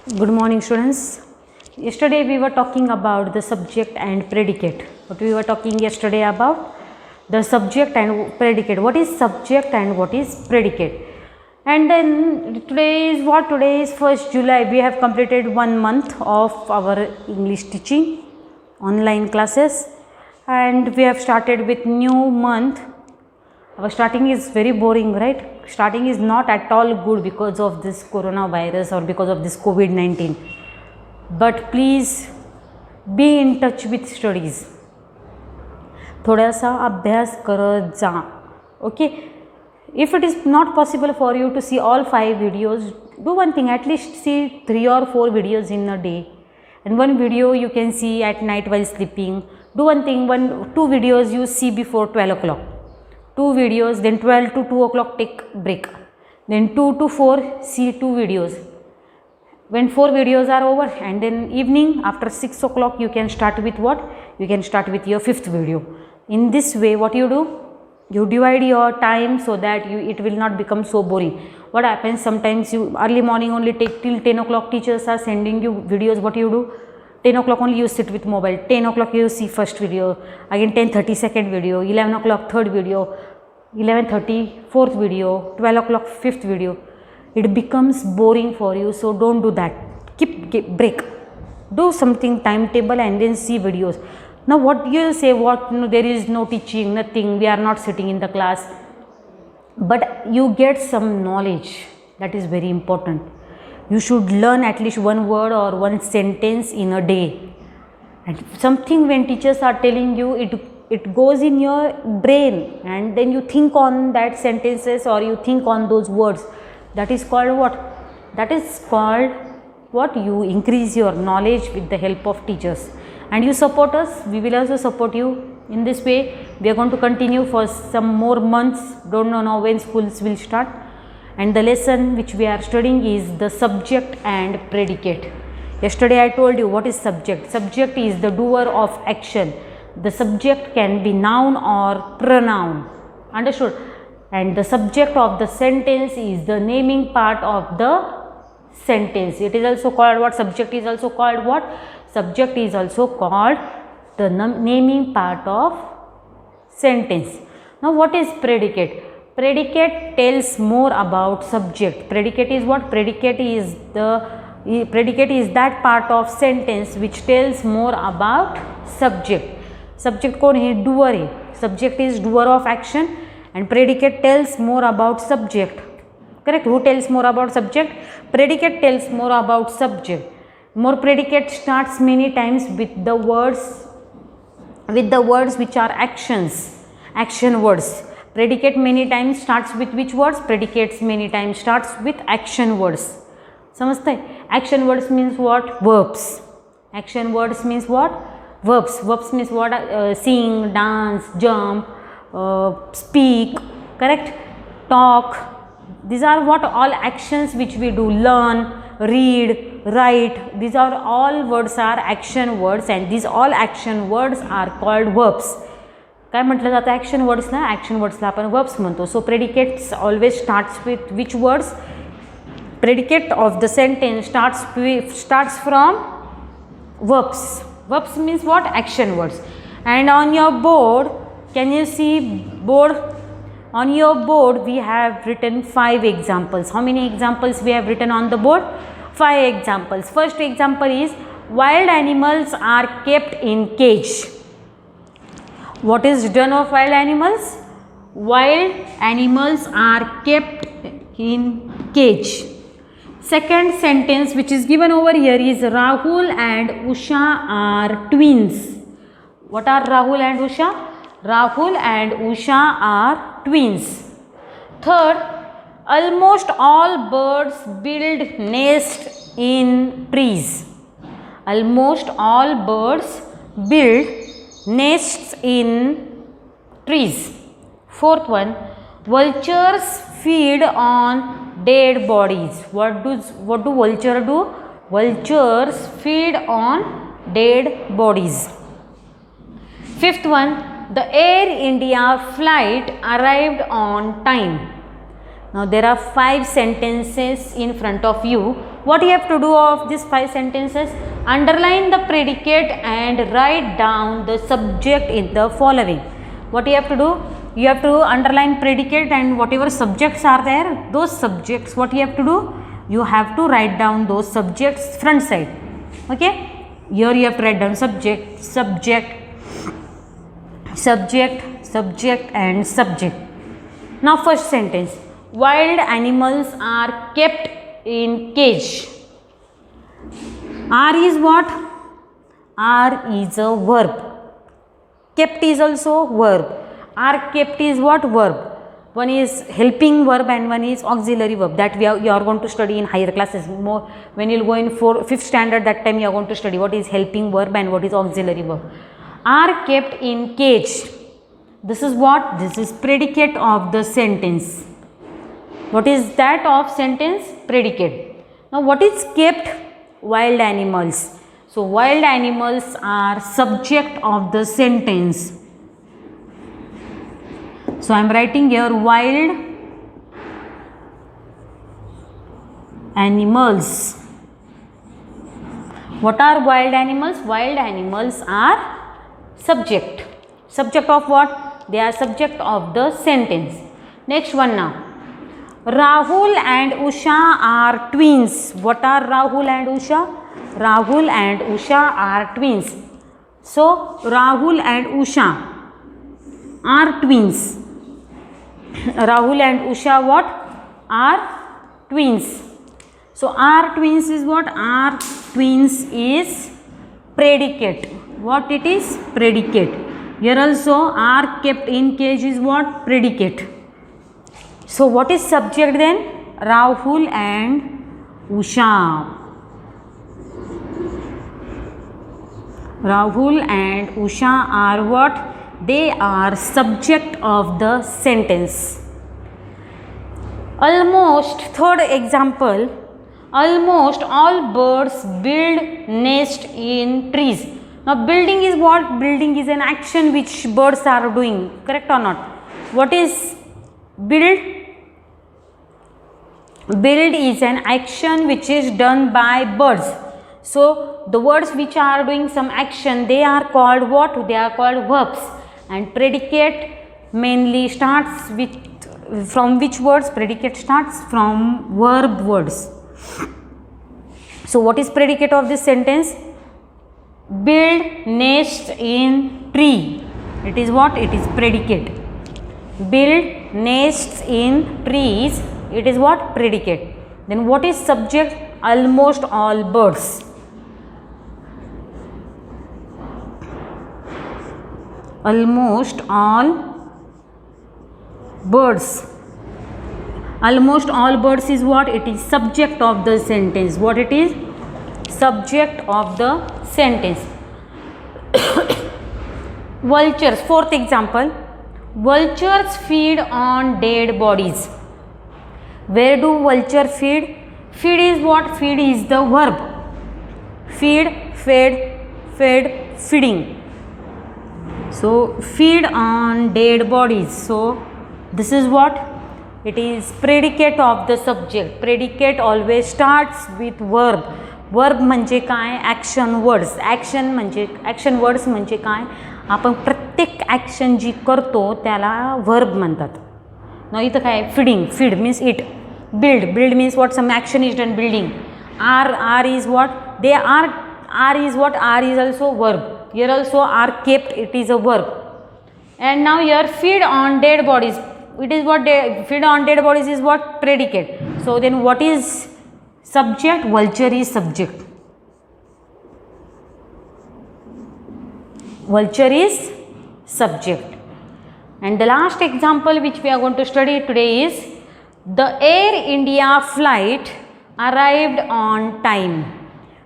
Good morning, students. Yesterday we were talking about the subject and predicate. What we were talking yesterday about? The subject and predicate. What is subject and what is predicate? And then today is what? Today is 1st July. We have completed 1 month of our English teaching online classes, and we have started with new month. Our starting is very boring, right? Starting is not at all good because of this coronavirus or because of this COVID-19. But please be in touch with studies. थोडासा अभ्यास करत जा. Okay? If it is not possible for you to see all 5 videos, do one thing, at least see 3 or 4 videos in a day. And one video you can see at night while sleeping. Do one thing, 2 videos you see before 12 o'clock. 2 videos, then 12 to 2 o'clock take break, then 2 to 4 see 2 videos. When 4 videos are over, and then evening after 6 o'clock you can start with what? You can start with your 5th video. In this way, what you do? You divide your time so that it will not become so boring. What happens sometimes, you early morning only take till 10 o'clock, teachers are sending you videos. What you do? 10 o'clock only you sit with mobile, 10 o'clock you see first video, again 10:30 second video, 11 o'clock third video, 11:30 fourth video, 12 o'clock fifth video. It becomes boring for you, so don't do that. Keep break. Do something timetable and then see videos. Now what you say, what, no, there is no teaching, nothing, we are not sitting in the class, but you get some knowledge. That is very important. You should learn at least one word or one sentence in a day. And something when teachers are telling you, it goes in your brain, and then you think on that sentences or you think on those words. That is called what? That is called what? You increase your knowledge with the help of teachers. And you support us, we will also support you in this way. We are going to continue for some more months. Don't know now when schools will start. And the lesson which we are studying is the subject and predicate. Yesterday I told you what is subject. Subject is the doer of action. The subject can be noun or pronoun. Understood? And the subject of the sentence is the naming part of the sentence. It is also called what? Subject is also called what? Subject is also called the naming part of sentence. Now what is predicate? Predicate tells more about subject. Predicate is what? Predicate is that part of sentence which tells more about subject. Subject कौन है? Doer है. Subject is doer of action, and predicate tells more about subject. Correct? Who tells more about subject? Predicate tells more about subject. More predicate starts many times with the words which are actions, action words. Predicate many times starts with which words? Predicates many times starts with action words. समझते हैं? Action words means what? Verbs. Action words means what? Verbs. Verbs means what? Sing, dance, jump, speak, correct? Talk. These are what? All actions which we do. Learn, read, write. These are all words are action words, and these all action words are called verbs. काय म्हटलं जातं? Action वर्ड्सला. Action वर्ड्सला आपण verbs म्हणतो. So predicates always starts with which words? Predicate of the sentence starts from verbs. Verbs means what? Action words. And on your board, can you see board? On your board we have written 5 examples. How many examples we have written on the board? 5 examples. First example is wild animals are kept in cage. What is done of wild animals? Wild animals are kept in cage. Second sentence which is given over here is Rahul and Usha are twins. What are Rahul and Usha? Rahul and Usha are twins. Third, almost all birds build nests in trees. Almost all birds build nests in trees. Fourth one, vultures feed on dead bodies. What do vultures do? Vultures feed on dead bodies. Fifth one, the Air India flight arrived on time. Now there are 5 sentences in front of you. What you have to do of these 5 sentences? Underline the predicate and write down the subject in the following. What you have to do? You have to underline predicate and whatever subjects are there, those subjects, what you have to do? You have to write down those subjects front side. Okay? Here you have to write down subject, subject, subject, subject and subject. Now first sentence. Wild animals are kept in cage. Are is what? Are is a verb. Kept is also verb. Are kept is what? Verb. One is helping verb and one is auxiliary verb. That you are going to study in higher classes. More when you will go in 5th standard, that time you are going to study what is helping verb and what is auxiliary verb. Are kept in cage. This is what? This is predicate of the sentence. What is that of sentence? Predicate. Now what is kept? Wild animals. So wild animals are subject of the sentence. So I am writing here wild animals. What are wild animals? Wild animals are subject. Subject of what? They are subject of the sentence. Next one now. Rahul and Usha are twins. What are Rahul and Usha? Rahul and Usha are twins. So Rahul and Usha are twins. Rahul and Usha what? Are twins. So are twins is what? Are twins is predicate. What it is? Predicate. Here also are kept in cage is what? Predicate. So what is subject then? Rahul and Usha. Rahul and Usha are what? They are subject of the sentence. Almost, third example, almost all birds build nest in trees. Now building is what? Building is an action which birds are doing. Correct or not? What is build? Build is an action which is done by birds. So the words which are doing some action, they are called what? They are called verbs. And predicate mainly starts with, from which words? Predicate starts from verb words. So what is predicate of this sentence? Build nest in tree. It is what? It is predicate. Build nests in trees. It is what? Predicate. Then what is subject? Almost all birds. Almost all birds. Almost all birds is what? It is subject of the sentence. What it is? Subject of the sentence. Vultures. Fourth example. Vultures feed on dead bodies. Where do vulture feed? Feed is what? Feed is the verb. Feed, fed, fed, feeding. So feed on dead bodies. So this is what? It is predicate of the subject. Predicate always starts with verb. Verb म्हणजे काय? Action words. Action म्हणजे action words म्हणजे काय? आपण प्रत्येक action जी करतो त्याला verb म्हणतात. ना इथं काय? Feeding. Feed means it. Build. Build means what? Some action is done building. Are is what? They are. Are is what? Are is also verb. Here also are kept. It is a verb. And now here feed on dead bodies. It is what? Feed on dead bodies is what? Predicate. So then what is subject? Vulture is subject. Vulture is subject. And the last example which we are going to study today is the Air India flight arrived on time.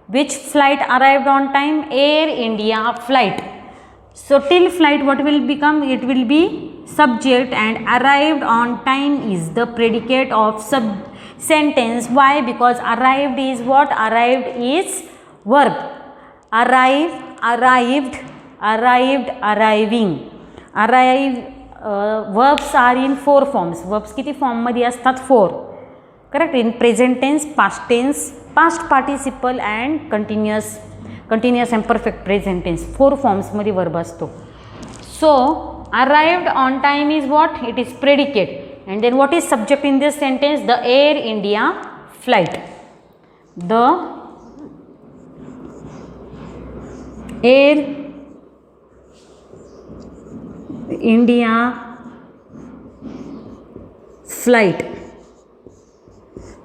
Which flight arrived on time? Air India flight. So till flight what will become? It will be subject, and arrived on time is the predicate of sentence. Why? Because arrived is what? Arrived is verb. Arrive, arrived, arrived, arriving. Arrive. Verbs are in 4 forms. Verbs किती form मध्ये असतात? 4. Correct. In present tense, past tense, past participle and continuous and perfect present tense 4 फॉर्म्समध्ये verb असतो. So arrived on time is what? It is predicate. And then what is subject in this sentence? The Air India flight. The Air India flight.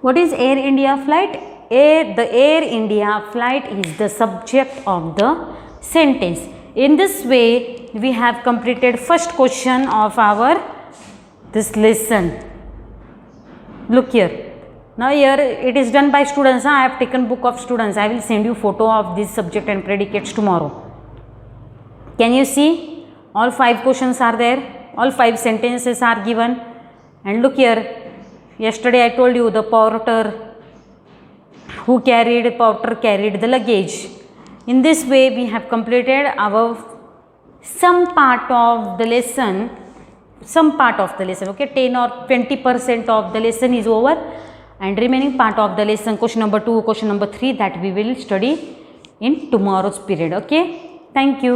What is Air India flight? The Air India flight is the subject of the sentence. In this way we have completed first question of our this lesson. Look here. Now here it is done by students. I have taken book of students. I will send you photo of this subject and predicates tomorrow. Can you see? All 5 questions are there. All 5 sentences are given. And look here, yesterday I told you the porter carried the luggage. In this way we have completed our some part of the lesson, okay, 10 or 20% of the lesson is over, and remaining part of the lesson, question number 2, question number 3, that we will study in tomorrow's period. Okay, thank you.